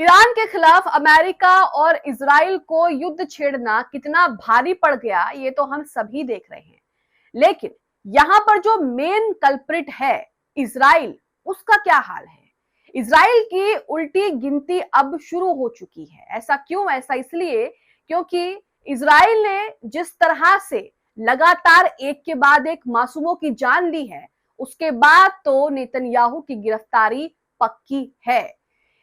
Iran के खिलाफ America और इजराइल को युद्ध छेड़ना कितना भारी पड़ गया ये तो हम सभी देख रहे हैं। लेकिन यहां पर जो मेन कल्प्रिट है इजराइल, उसका क्या हाल है? इजराइल की उल्टी गिनती अब शुरू हो चुकी है। ऐसा क्यों? ऐसा इसलिए क्योंकि इजराइल ने जिस तरह से लगातार एक के बाद एक मासूमों की जान ली है, उसके बाद तो नेतन्याहू की गिरफ्तारी पक्की है।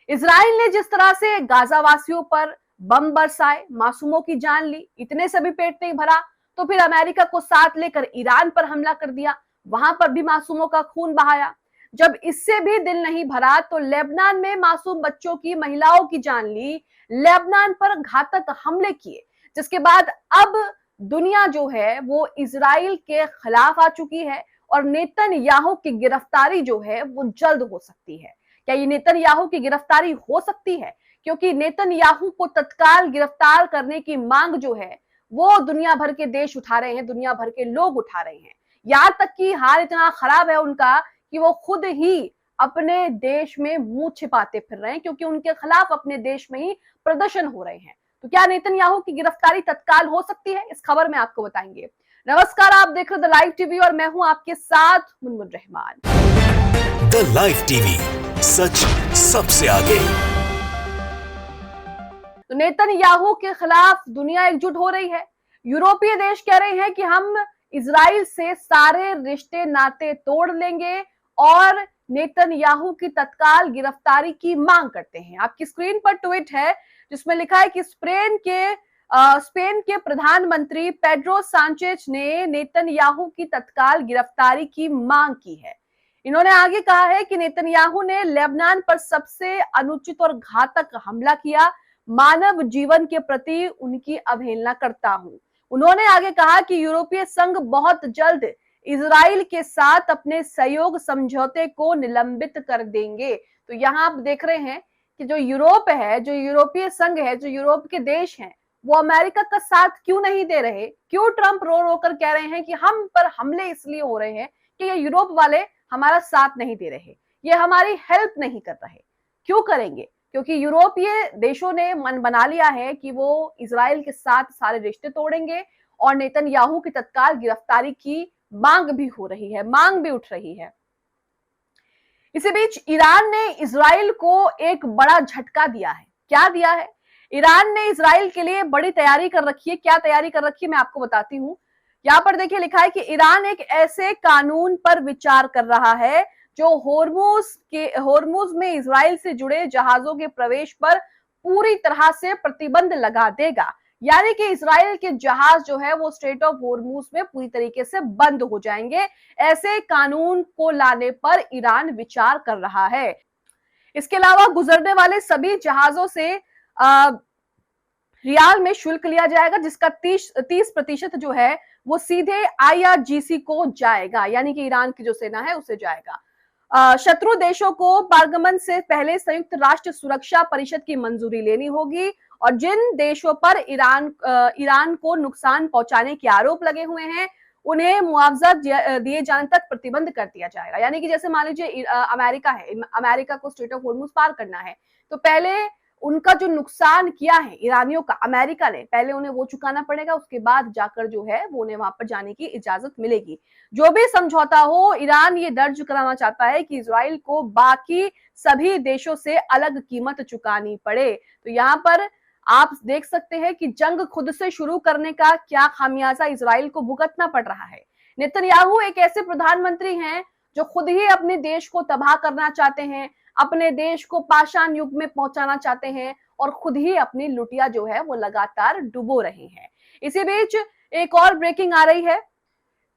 इजराइल ने जिस तरह से गाजा वासियों पर बम बरसाए, मासूमों की जान ली, इतने से भी पेट नहीं भरा तो फिर अमेरिका को साथ लेकर ईरान पर हमला कर दिया, वहां पर भी मासूमों का खून बहाया। जब इससे भी दिल नहीं भरा तो लेबनान में मासूम बच्चों की, महिलाओं की जान ली, लेबनान पर घातक हमले किए, जिसके बाद अब दुनिया जो है वो इजराइल के खिलाफ आ चुकी है और नेतन्याहू की गिरफ्तारी जो है वो जल्द हो सकती है। क्या ये नेतन्याहू की गिरफ्तारी हो सकती है? क्योंकि नेतन्याहू को तत्काल गिरफ्तार करने की मांग जो है वो दुनिया भर के देश उठा रहे हैं, दुनिया भर के लोग उठा रहे हैं। यहां तक कि हाल इतना खराब है उनका कि वो खुद ही अपने देश में मुंह छिपाते फिर रहे हैं, क्योंकि उनके खिलाफ अपने देश में ही प्रदर्शन हो रहे हैं। तो क्या नेतन्याहू की गिरफ्तारी तत्काल हो सकती है? इस खबर में आपको बताएंगे। नमस्कार, आप देख रहे द लाइव टीवी और मैं हूं आपके साथ Munmun Rahman. The live TV, सच सबसे आगे। तो नेतन्याहू के खिलाफ दुनिया एकजुट हो रही है। यूरोपीय देश कह रहे हैं कि हम इजराइल से सारे रिश्ते नाते तोड़ लेंगे और नेतन्याहू की तत्काल गिरफ्तारी की मांग करते हैं। आपकी स्क्रीन पर ट्वीट है जिसमें लिखा है कि स्पेन के प्रधानमंत्री पेड्रो सांचेज ने नेतन्याहू की तत्काल गिरफ्तारी की मांग की है। इन्होंने आगे कहा है कि नेतन्याहू ने लेबनान पर सबसे अनुचित और घातक हमला किया, मानव जीवन के प्रति उनकी अवहेलना करता हूं। उन्होंने आगे कहा कि यूरोपीय संघ बहुत जल्द इजराइल के साथ अपने सहयोग समझौते को निलंबित कर देंगे। तो यहां आप देख रहे हैं कि जो यूरोप है, जो यूरोपीय संघ है, जो यूरोप के देश हैं, वो अमेरिका का साथ क्यों नहीं दे रहे? क्यों ट्रंप रो रो कर कह रहे हैं कि हम पर हमले इसलिए हो रहे हैं कि ये यूरोप वाले हमारा साथ नहीं दे रहे, ये हमारी हेल्प नहीं कर रहे? क्यों करेंगे? क्योंकि यूरोपीय देशों ने मन बना लिया है कि वो इजराइल के साथ सारे रिश्ते तोड़ेंगे और नेतन्याहू की तत्काल गिरफ्तारी की मांग भी हो रही है, मांग भी उठ रही है। इसी बीच ईरान ने इजराइल को एक बड़ा झटका दिया है। क्या दिया है? ईरान ने इजराइल के लिए बड़ी तैयारी कर रखी है। क्या तैयारी कर रखी है मैं आपको बताती हूँ। यहां पर देखिए लिखा है कि ईरान एक ऐसे कानून पर विचार कर रहा है जो होर्मुज में इजराइल से जुड़े जहाजों के प्रवेश पर पूरी तरह से प्रतिबंध लगा देगा। यानी कि इजराइल के जहाज जो है वो स्ट्रेट ऑफ होर्मुज में पूरी तरीके से बंद हो जाएंगे। ऐसे कानून को लाने पर ईरान विचार कर रहा है। इसके अलावा गुजरने वाले सभी जहाजों से रियाल में शुल्क लिया जाएगा, जिसका 30% जो है वो सीधे आईआरजीसी को जाएगा, यानी कि ईरान की जो सेना है उसे जाएगा। शत्रु देशों को पारगमन से पहले संयुक्त राष्ट्र सुरक्षा परिषद की मंजूरी लेनी होगी और जिन देशों पर ईरान को नुकसान पहुंचाने के आरोप लगे हुए हैं उन्हें मुआवजा दिए जाने तक प्रतिबंध कर दिया जाएगा। यानी कि जैसे मान लीजिए अमेरिका है, अमेरिका को स्ट्रेट ऑफ होर्मुज पार करना है तो पहले उनका जो नुकसान किया है ईरानियों का अमेरिका ने, पहले उन्हें वो चुकाना पड़ेगा, उसके बाद जाकर जो है वो उन्हें वहां पर जाने की इजाजत मिलेगी। जो भी समझौता हो, ईरान ये दर्ज कराना चाहता है कि इजराइल को बाकी सभी देशों से अलग कीमत चुकानी पड़े। तो यहाँ पर आप देख सकते हैं कि जंग खुद से शुरू करने का क्या खामियाजा इजराइल को भुगतना पड़ रहा है। नेतन्याहू एक ऐसे प्रधानमंत्री हैं जो खुद ही अपने देश को तबाह करना चाहते हैं, अपने देश को पाषाण युग में पहुंचाना चाहते हैं और खुद ही अपनी लुटिया जो है वो लगातार डुबो रहे हैं। इसी बीच एक और ब्रेकिंग आ रही है।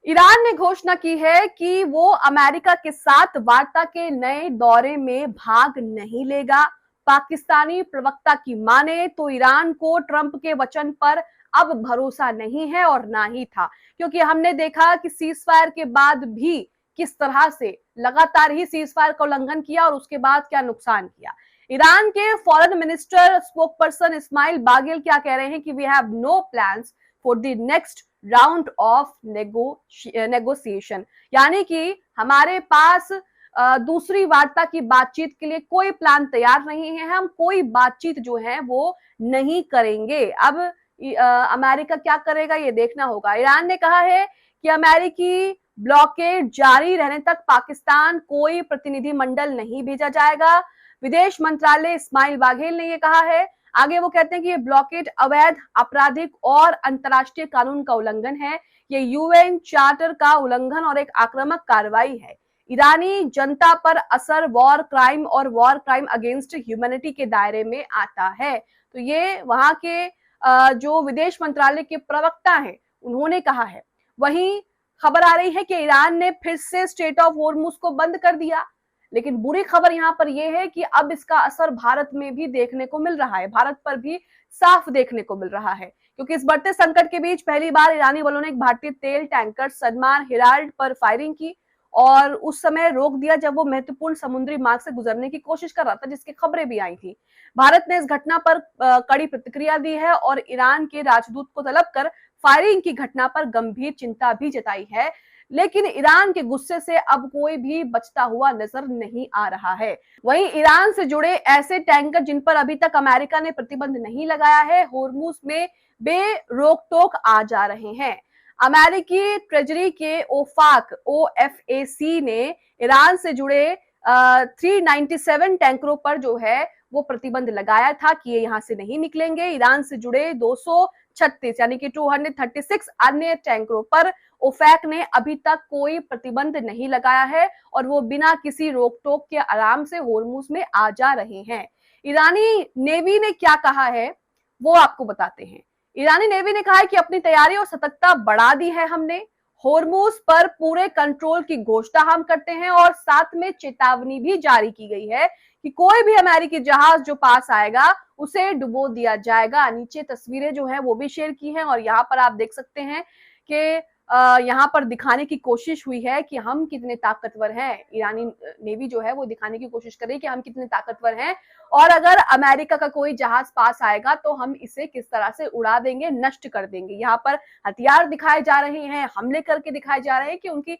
ईरान ने घोषणा की है कि वो अमेरिका के साथ वार्ता के नए दौरे में भाग नहीं लेगा। पाकिस्तानी प्रवक्ता की माने तो ईरान को ट्रंप के वचन पर अब भरोसा नहीं है और ना ही था, क्योंकि हमने देखा कि सीज फायर के बाद भी किस तरह से लगातार ही सीज फायर का उल्लंघन किया और उसके बाद क्या नुकसान किया। ईरान के foreign minister spokesperson Ismail बागेल क्या कह रहे हैं कि we have no plans for the next round of negotiation, यानी कि हमारे पास दूसरी वार्ता की बातचीत के लिए कोई प्लान तैयार नहीं है, हम कोई बातचीत जो है वो नहीं करेंगे। अब अमेरिका क्या करेगा ये देखना होगा। ईरान ने कहा है कि अमेरिकी ब्लॉकेड जारी रहने तक पाकिस्तान कोई प्रतिनिधिमंडल नहीं भेजा जाएगा। विदेश मंत्रालय इस्माइल बाघेल ने ये कहा है। आगे वो कहते हैं कि ये ब्लॉकेड अवैध, आपराधिक और अंतर्राष्ट्रीय कानून का उल्लंघन है। ये यूएन चार्टर का उल्लंघन और एक आक्रामक कार्रवाई है। ईरानी जनता पर असर वॉर क्राइम और वॉर क्राइम अगेंस्ट ह्यूमैनिटी के दायरे में आता है। तो ये वहां के जो विदेश मंत्रालय के प्रवक्ता हैं उन्होंने कहा है। वहीं खबर आ रही है कि ईरान ने फिर से स्ट्रेट ऑफ होर्मुज को बंद कर दिया, लेकिन बुरी खबर यहां पर यह है कि अब इसका असर भारत में भी देखने को मिल रहा है, भारत पर भी साफ देखने को मिल रहा है। क्योंकि इस बढ़ते संकट के बीच पहली बार ईरानी बलों ने एक भारतीय तेल टैंकर सलमान हिराल्ड पर फायरिंग की और उस समय रोक दिया जब वो महत्वपूर्ण समुद्री मार्ग से गुजरने की कोशिश कर रहा था, जिसकी खबरें भी आई थी। भारत ने इस घटना पर कड़ी प्रतिक्रिया दी है और ईरान के राजदूत को तलब कर फायरिंग की घटना पर गंभीर चिंता भी जताई है। लेकिन ईरान के गुस्से से अब कोई भी बचता हुआ नजर नहीं आ रहा है। वहीं ईरान से जुड़े ऐसे टैंकर जिन पर अभी तक अमेरिका ने प्रतिबंध नहीं लगाया है, होर्मुज में बेरोक टोक आ जा रहे हैं। अमेरिकी ट्रेजरी के OFAC ने ईरान से जुड़े 397 टैंकरों पर जो है वो प्रतिबंध लगाया था कि ये यहां से नहीं निकलेंगे। ईरान से जुड़े 236 यानी कि 236 अन्य टैंकरों पर ओफेक ने अभी तक कोई प्रतिबंध नहीं लगाया है और वो बिना किसी रोक टोक के आराम से होर्मुज में आ जा रहे हैं। ईरानी नेवी ने क्या कहा है वो आपको बताते हैं। ईरानी नेवी ने कहा है कि अपनी तैयारी और सतर्कता बढ़ा दी है हमने, होर्मुज पर पूरे कंट्रोल की घोषणा हम करते हैं और साथ में चेतावनी भी जारी की गई है कि कोई भी अमेरिकी जहाज जो पास आएगा उसे डुबो दिया जाएगा। नीचे तस्वीरें जो है वो भी शेयर की हैं और यहाँ पर आप देख सकते हैं कि यहाँ पर दिखाने की कोशिश हुई है कि हम कितने ताकतवर हैं। ईरानी नेवी जो है वो दिखाने की कोशिश कर रही है कि हम कितने ताकतवर हैं और अगर अमेरिका का कोई जहाज पास आएगा तो हम इसे किस तरह से उड़ा देंगे, नष्ट कर देंगे। यहाँ पर हथियार दिखाए जा रहे हैं, हमले करके दिखाए जा रहे हैं कि उनकी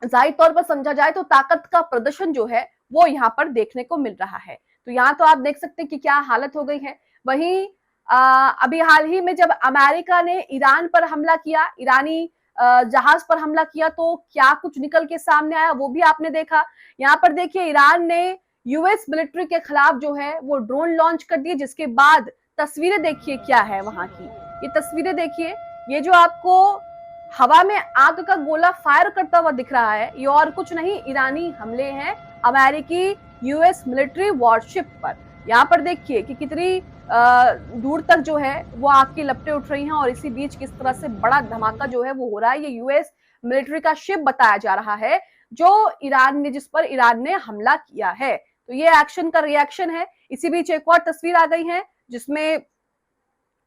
जाहिर तौर पर समझा जाए तो ताकत का प्रदर्शन जो है वो यहाँ पर देखने को मिल रहा है। तो यहाँ तो आप देख सकते हैं कि क्या हालत हो गई है। वहीं अभी हाल ही में जब अमेरिका ने ईरान पर हमला किया, ईरानी जहाज पर हमला किया, तो क्या कुछ निकल के सामने आया वो भी आपने देखा। यहाँ पर देखिए ईरान ने यूएस मिलिट्री के खिलाफ जो है वो ड्रोन लॉन्च कर दिए, जिसके बाद तस्वीरें देखिए क्या है वहां की। ये तस्वीरें देखिए, ये जो आपको हवा में आग का गोला फायर करता हुआ दिख रहा है, ये और कुछ नहीं ईरानी हमले हैं अमेरिकी यूएस मिलिट्री वॉरशिप पर। यहाँ पर देखिए कि कितनी दूर तक जो है वो आग की लपटें उठ रही हैं और इसी बीच किस तरह से बड़ा धमाका जो है वो हो रहा है। ये यूएस मिलिट्री का शिप बताया जा रहा है जो जिस पर ईरान ने हमला किया है। तो ये एक्शन का रिएक्शन है। इसी बीच एक और तस्वीर आ गई है जिसमें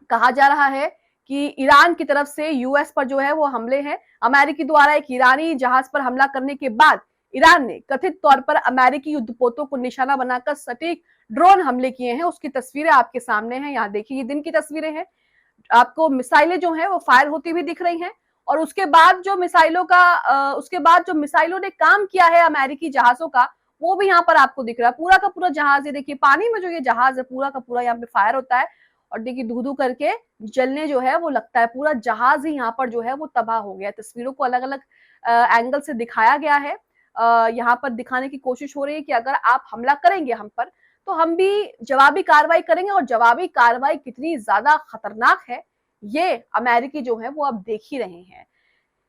कहा जा रहा है कि ईरान की तरफ से यूएस पर जो है वो हमले हैं। अमेरिकी द्वारा एक ईरानी जहाज पर हमला करने के बाद ईरान ने कथित तौर पर अमेरिकी युद्धपोतों को निशाना बनाकर सटीक ड्रोन हमले किए हैं। उसकी तस्वीरें आपके सामने हैं, यहाँ देखिए ये दिन की तस्वीरें हैं। आपको मिसाइलें जो हैं वो फायर होती हुई दिख रही हैं और उसके बाद जो मिसाइलों ने काम किया है अमेरिकी जहाजों का, वो भी यहाँ पर आपको दिख रहा है। पूरा का पूरा जहाज, ये देखिए पानी में जो ये जहाज है पूरा का पूरा यहाँ पे फायर होता है और देखिए धू धू करके जलने जो है वो लगता है। पूरा जहाज ही यहाँ पर जो है वो तबाह हो गया। तस्वीरों को अलग अलग एंगल से दिखाया गया है। यहाँ पर दिखाने की कोशिश हो रही है कि अगर आप हमला करेंगे हम पर तो हम भी जवाबी कार्रवाई करेंगे और जवाबी कार्रवाई कितनी ज्यादा खतरनाक है ये अमेरिकी जो है वो अब देख ही रहे हैं।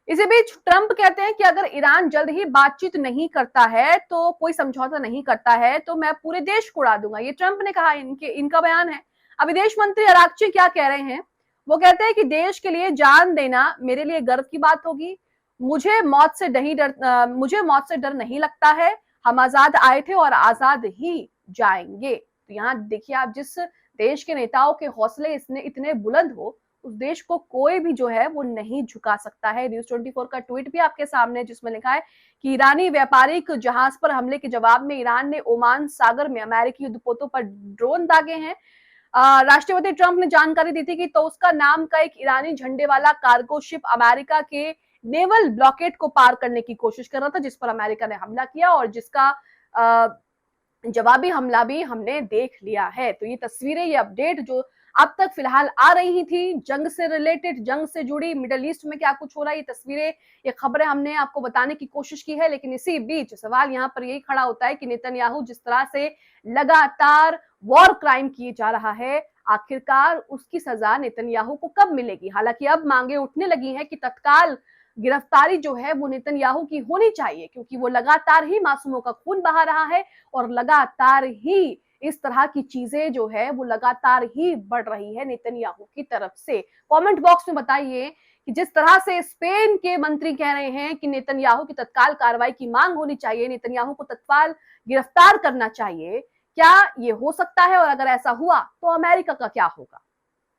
इसी बीच ट्रंप कहते हैं कि अगर ईरान जल्द ही बातचीत नहीं करता है, तो कोई समझौता नहीं करता है, तो मैं पूरे देश को उड़ा दूंगा। ये ट्रंप ने कहा, इनका बयान है। अब विदेश मंत्री अरागची क्या कह रहे हैं, वो कहते हैं कि देश के लिए जान देना मेरे लिए गर्व की बात होगी। मुझे मौत से डर नहीं लगता है। हम आजाद आए थे और आजाद ही जाएंगे। तो यहाँ देखिए आप, जिस देश के नेताओं के हौसले इतने बुलंद हो, उस देश को कोई भी जो है वो नहीं झुका सकता है। न्यूज़ 24 का ट्वीट भी आपके सामने जिसमें लिखा है कि ईरानी व्यापारिक जहाज पर हमले के जवाब में ईरान ने ओमान सागर में अमेरिकी युद्धपोतों पर ड्रोन दागे हैं। राष्ट्रपति ट्रंप ने जानकारी दी थी कि तोस्का नाम का एक ईरानी झंडे वाला कार्गो शिप अमेरिका के नेवल ब्लॉकेट को पार करने की कोशिश कर रहा था, जिस पर अमेरिका ने हमला किया और जिसका जवाबी हमला भी हमने देख लिया है। तो ये तस्वीरें, ये अपडेट जो अब तक फिलहाल आ रही थी जंग से रिलेटेड, जंग से जुड़ी, मिडल ईस्ट में क्या कुछ हो रहा है, ये तस्वीरें, ये खबरें हमने आपको बताने की कोशिश की है। लेकिन इसी बीच सवाल यहाँ पर यही खड़ा होता है कि नेतन्याहू जिस तरह से लगातार वॉर क्राइम किए जा रहा है, आखिरकार उसकी सजा नेतन्याहू को कब मिलेगी। हालांकि अब मांगे उठने लगी हैं कि तत्काल गिरफ्तारी जो है वो नेतन्याहू की होनी चाहिए, क्योंकि वो लगातार ही मासूमों का खून बहा रहा है और लगातार ही इस तरह की चीजें जो है वो लगातार ही बढ़ रही है नेतन्याहू की तरफ से। कमेंट बॉक्स में बताइए कि जिस तरह से स्पेन के मंत्री कह रहे हैं कि नेतन्याहू की तत्काल कार्रवाई की मांग होनी चाहिए, नेतन्याहू को तत्काल गिरफ्तार करना चाहिए, क्या ये हो सकता है? और अगर ऐसा हुआ तो अमेरिका का क्या होगा?